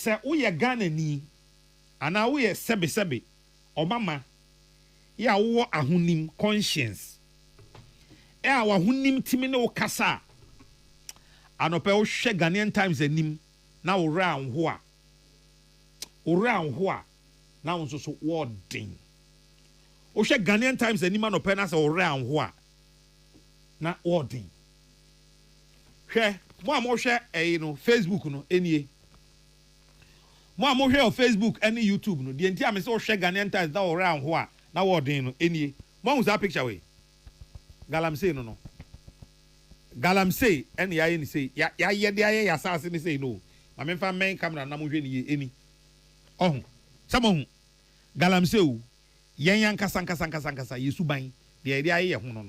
se uye Ghana ni ana uye sebe obama ya wo ahunim conscience a wahunim timi ne okasa anope wo hwe Ghanaian Times anim na wo ra anho a na wo so wording wo hwe Ghanaian Times anim anope na se wo ra anho a na wording hwe mo hwe no Facebook no enie mo hwe o Facebook any YouTube no de enti am se wo hwe Ghanaian Times na wo ra anho a na wording no enie mo hu that picture we Galamsey no Galamsey and ya ni say ya sase ni say no ma me fa men camera na mo hwe ni eni oh samo Galamsey o yan kasa yesu ban de ye ho no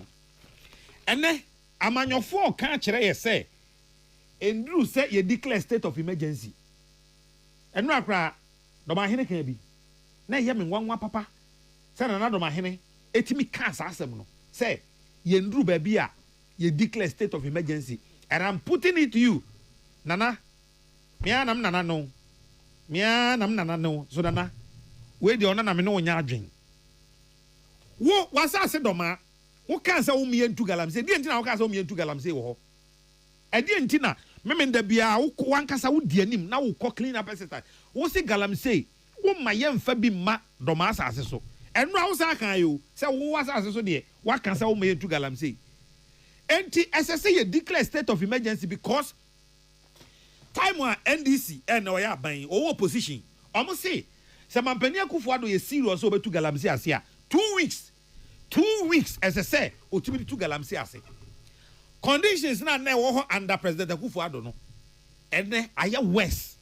ene amanyofo ka kire ye say endru say ye declare state of emergency enu akra Dormahene kan bi na ye me nwanwa papa say na Dormahene etimi ka asem no say yendru baby a ye declare state of emergency and I'm putting it to you nana mianam nana no so nana we de ona na me no nya adwen wo wasa se doma wo kan sa wo mientu Galamsey die ntina wo kan sa wo mientu Galamsey wo ho e die ntina memenda bia wo wankasa wo di anim na wo clean up exercise wo se Galamsey wo ma yemfa bi ma doma asase so enu a wo sa kan yo se wo asase so de wa kan sa wo mientu Galamsey enti SSA ye declare state of emergency because time wa NDC and oya ban o opposition omo say se mampani Akufo-Addo ye serious obetu Galamsey ase a 2 weeks SSA otimi tu Galamsey ase conditions na wo ho under President Akufo-Addo no ene aya worse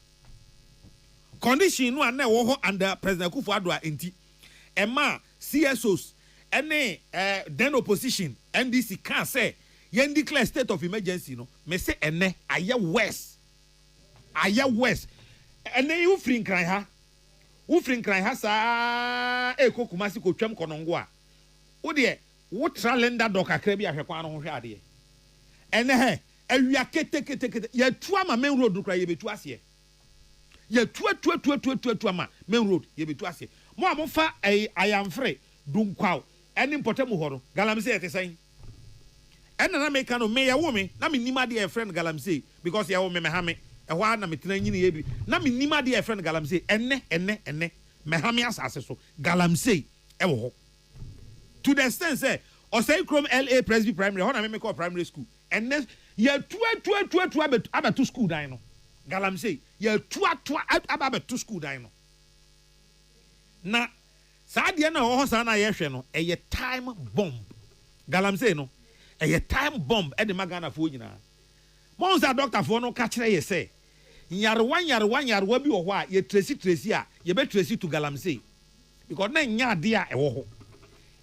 condition no na wo ho under President Akufo-Addo a enti ema CSOs ene then opposition NDC can say yen declare state of emergency no me say ene aya worse ene you free nkran ha sa Kumasi ko twam konongo a wo de wo tralenda do kakra bi ahwekwa no ho hwe ade ene he awia kete ye tu ama main road kra ye betu ase ye tu ama main road ye betu ase mo amofa ayamfre dunkwaw ene importamu horo Galamsey etesan ena na me kanu me ya wo me na me nima de friend Galamsey because ya wo me ha me ehwa na me tena nyini ye bi na me nima de friend Galamsey enne me ha me asase so Galamsey e wo ho to the extent say o say krom LA Presby Primary ho na me call primary school enne ye tu abetu school dan no Galamsey ye tu abetu school dan no na saade na ho sa na ye hwe no eye time bomb Galamsey no eye time bomb e de magana fo nyina monza doctor fo no ka kire ye say nyarwa bi wo ho a ye tresi a ye be tresi to Galamsey because na nya ade a e wo ho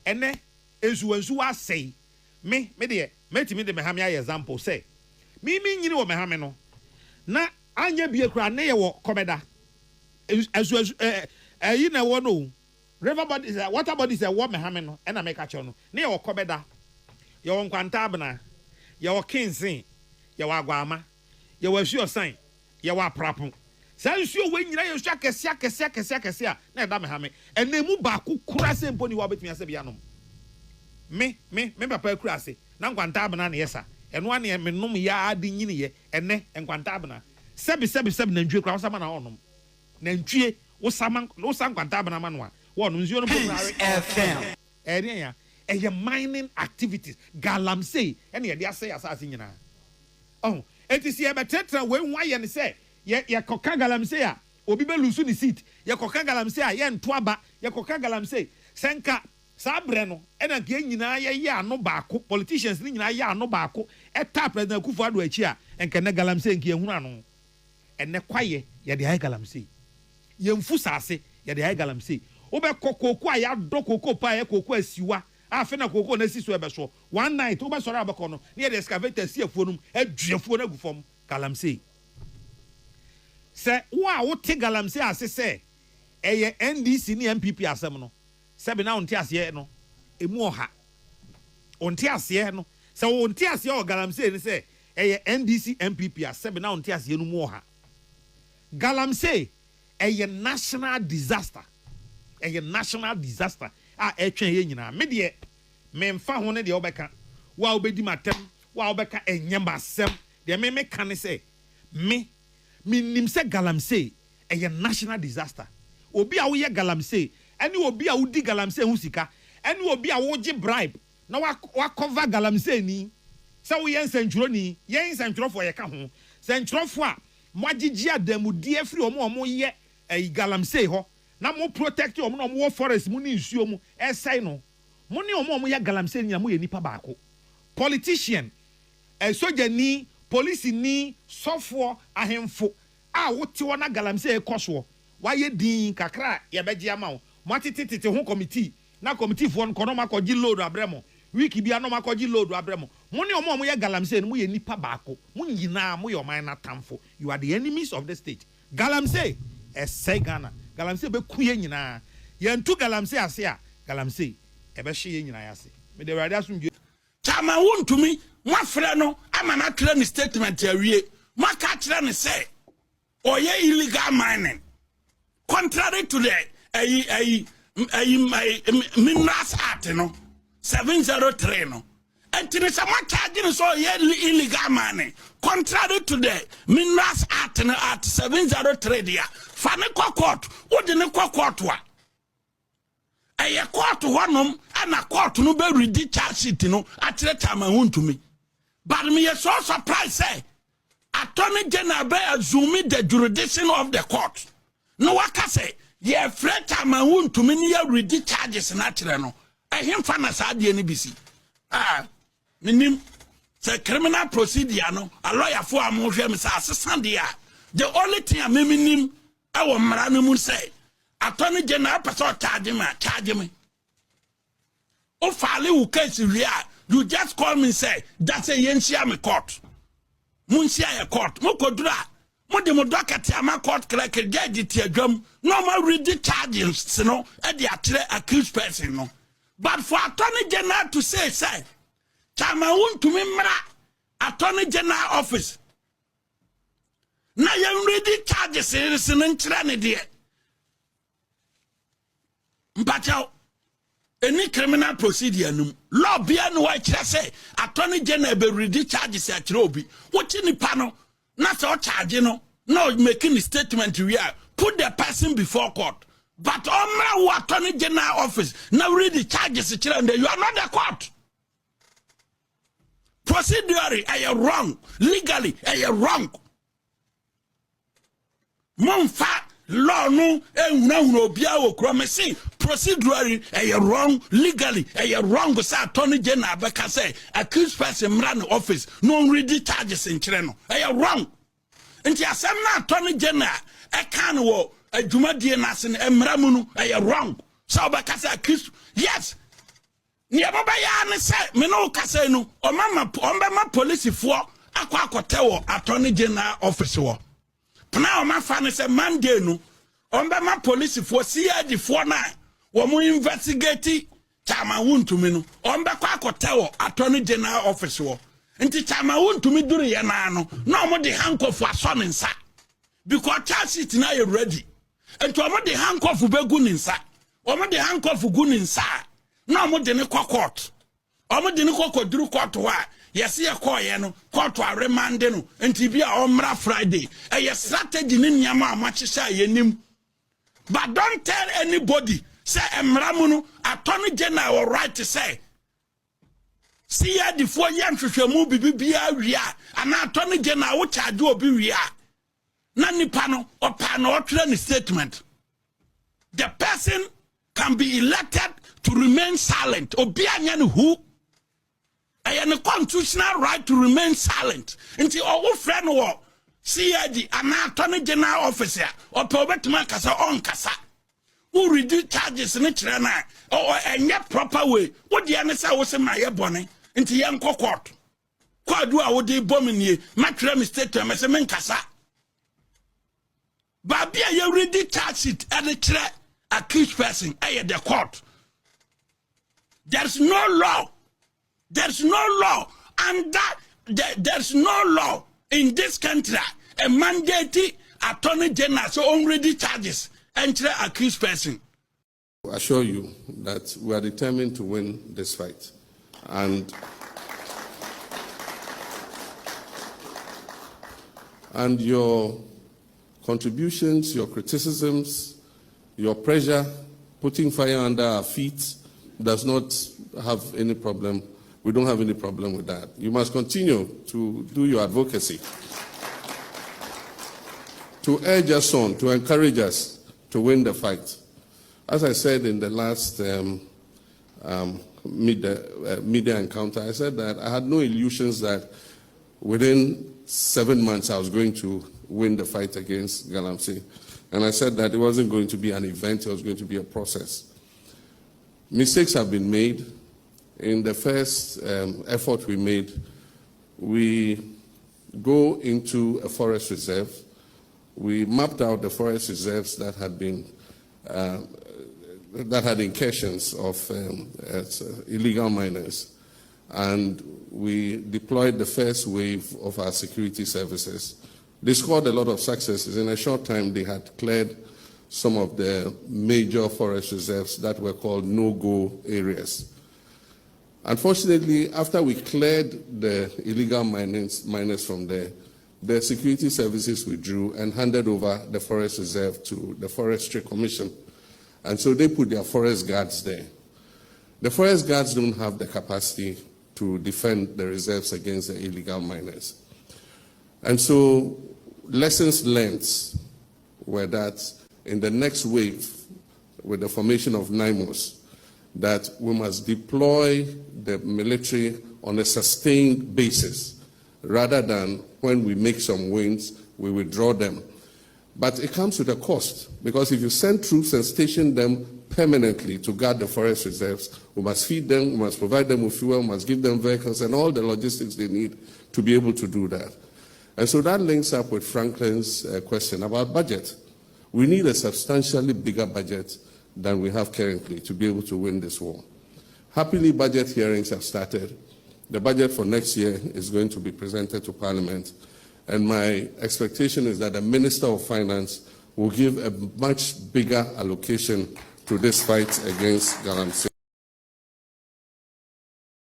ene esuwansu asei me de metimi de me ha me example say mi nyini wo me ha me no na anya bie kura na ye wo komeda esu yi na wo no river body is water body is wo me ha me no e na me ka che no na ye wo komeda ye wo nkwanta abna ye wo kinsin ye wo agwama ye wo asuo san ye wo aprapo sa nsuo we nyina ye su akese a na e da me ha me enemu ba ku kura se mpo ni wo betimi ase bia no me papa kura ase na nkwanta abna na yesa eno ane me nom ya adi nyini ye ene nkwanta abna sebi na ntwe kura wo sama na onom na ntwe wo san nkwanta abna ma no a wo no nsuo no FM area ya mining activities Galamsey ene ye de ase asase nyina oh enti si e betetra we hu aye ne se ye koka Galamsey a obi be lusu ni seat ye koka Galamsey a ye nto aba ye koka Galamsey senka sabre no ena ke nyina ye ano baako politicians ni nyina ye ano baako eta President Akufo-Addo achi a enke ne Galamsey nke ehunu ano ene kwaye ye de hay Galamsey ye mfu sase ye de hay Galamsey obe kokoko a ya do kokoko pa ye kokoko asiwa afi na kokoko na siso ebe so one night obe soro abako no ne ye excavator si afuonum aduafuo na gufom Galamsey se wo te Galamsey ase se eye NDC ni MPP asem no sebe na onti ase no emu oha onti ase no se onti ase o Galamsey ni se eye NDC MPP asebe na onti ase no mu oha Galamsey a national disaster. A national disaster. Etwen ye nyina. Me de memfa ho ne de obeka. Wa obedi matem, wa obeka enyamba sem. De me kan say me nim se Galamsey a national disaster. Obi a wo ye Galamsey, eni obi a wo di Galamsey hu sika, eni obi a wo gi bribe. Na wa cover Galamsey ni. Se wo ye nsanturo ni, ye nsanturo fo ye ka ho. Nsanturo fo a mo agigi adamudi afiri omo ye Galamsey ho. Na mo protect omo no mo forest mu ni nsuo mu esai no. Mo ni omo ye Galamsey ni mo ye nipa baako. Politician, soldier ni, police ni, sofo ahemfo. Wote wona Galamsey ekoso. Wa ye din kakra ye beji ama wo. Mo atititi ho committee. Na committee fo no makogi load abremo. Wiki bia no makogi load abremo. Mo ni omo ye Galamsey ni mo ye nipa baako. Mo nyina mo ye oman na tamfo. You are the enemies of the state. Galamsey esai Ghana. Galamsey be kuye nyina. Ye ntu Galamsey ase a Galamsey e be hye nyina yase. Me de radio asumdwe Chama wontumi mwafre no ama na kire ni statement awie. Mwaka kire ni say oye illegal mining. Contrary to the Minerals Act no 703 no. Entini sa mwa charge so ye illegal mining. Contrary to the Minerals Act no at 703 dia. Fane kwa court, odi ne kwa court wa. Eye court honom ana court no be ready charge sheet no atire Chama wontumi. But me so surprised say Attorney General be assuming the jurisdiction of the court. No waka say ye afraid Chama wontumi ni ye ready charges na atire no. Ehim fa na sa de ni bisi. Minim say criminal procedure no a lawyer for amohwe me say assistant dia. The only thing I minim I want Marano mun say, Attorney General person charge me. O file who case real, you just call me and say, that's a yensia me court. Munsia a court, Mokodra, Modemo docket, my court clerk, judge it drum, no more read the charges, no, at the accused person, no. But for Attorney General to say, Chama won to me, Attorney General office. Na you ready charges in Trani dear. But any criminal procedure, law be no white say, Attorney General be ready charges at Roby. What in the panel? Not all charging, no making a statement we are. Put the person before court. But all my Attorney General office now ready charges at you are not the court. Procedurally, are you wrong? Legally, are you wrong? Monfa law no no bia wo kromesi procedurally wrong legally wrong go say Attorney General beka say accused person run office no ready charges in kire no wrong nti asem na Attorney General kan wo adwumadie na ase emra mu no wrong so beka say accused yes ni ababa ya ne say me no ka say no o ma police fo akwa wo Attorney General office wo now my fan say Monday no my police for CID for na wo investigate Chama wontumi no kwa Attorney General office wo nti Chama wontumi duru ye na no de handcuff aso ne nsa because charge sheet na you ready nti omo de handcuff begu ne nsa omo de handcuff gu ne nsa no de ne court omo de ne duru court wa yes, you call no court or remand no nti bia omra Friday a strategy ni nyama match say yenim but don't tell anybody say emra no Attorney General or right to say see ya the 4 year hwehwemu bibia wia ana Attorney General wo charge obi wia na nipa no opa no otwere statement the person can be elected to remain silent obi anya no who a constitutional right to remain silent until our friend war CID an Attorney General officer or Pobetman Kasa on Kasa who reduce charges in it or a proper way. What the answer was in my bonnet into young court. Quadua would be bombing ye, match mistake to Messeman Kasa. Babia, you ready charge it at the chair accused person at the court. There's no law. There's no law, and there's no law in this country a mandate Attorney General so already charges enter accused person. I assure you that we are determined to win this fight. And your contributions, your criticisms, your pressure, putting fire under our feet does not have any problem. We don't have any problem with that. You must continue to do your advocacy, to urge us on, to encourage us to win the fight. As I said in the last media encounter, I said that I had no illusions that within 7 months I was going to win the fight against Galamsey. And I said that it wasn't going to be an event, it was going to be a process. Mistakes have been made. In the first effort we made, we go into a forest reserve. We mapped out the forest reserves that had been that had incursions of illegal miners. And we deployed the first wave of our security services. They scored a lot of successes. In a short time, they had cleared some of the major forest reserves that were called no-go areas. Unfortunately, after we cleared the illegal miners from there, the security services withdrew and handed over the forest reserve to the Forestry Commission. And so they put their forest guards there. The forest guards don't have the capacity to defend the reserves against the illegal miners. And so lessons learned were that in the next wave, with the formation of NIMOS, that we must deploy the military on a sustained basis, rather than when we make some wins, we withdraw them. But it comes with a cost, because if you send troops and station them permanently to guard the forest reserves, we must feed them, we must provide them with fuel, we must give them vehicles and all the logistics they need to be able to do that. And so that links up with Franklin's question about budget. We need a substantially bigger budget than we have currently to be able to win this war. Happily, budget hearings have started. The budget for next year is going to be presented to Parliament. And my expectation is that the Minister of Finance will give a much bigger allocation to this fight against Galamsey.